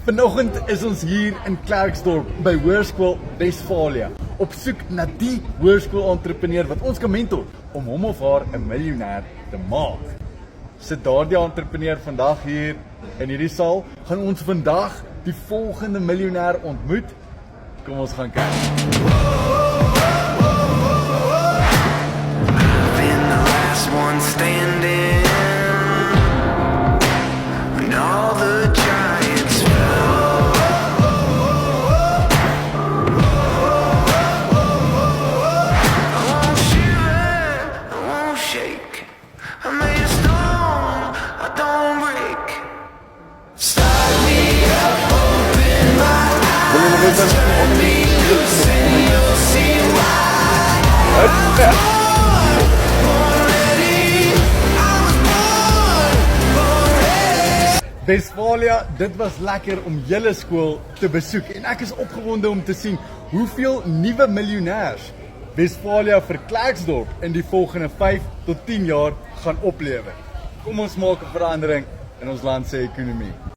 Vanoggend is ons hier in Klerksdorp by Hoërskool Westfalia op soek na die hoërskool-entrepreneur wat ons kan mentor om hom of haar 'n miljonair te maak. Sit daardie entrepreneur vandag hier in hierdie saal, gaan ons vandag die volgende miljonair ontmoet. Kom ons gaan kyk. Been the last one standing when all the giants fell. I won't shiver, I won't shake. I made a stone, I don't break. Start me up, open my eyes, turn me loose, and you'll see why. Westfalia, dit was lekker om julle skool te besoek en ek is opgewonde om te sien hoeveel nuwe miljonairs Westfalia vir Klerksdorp in die volgende 5 tot 10 jaar gaan oplewer. Kom ons maak 'n verandering in ons land se ekonomie.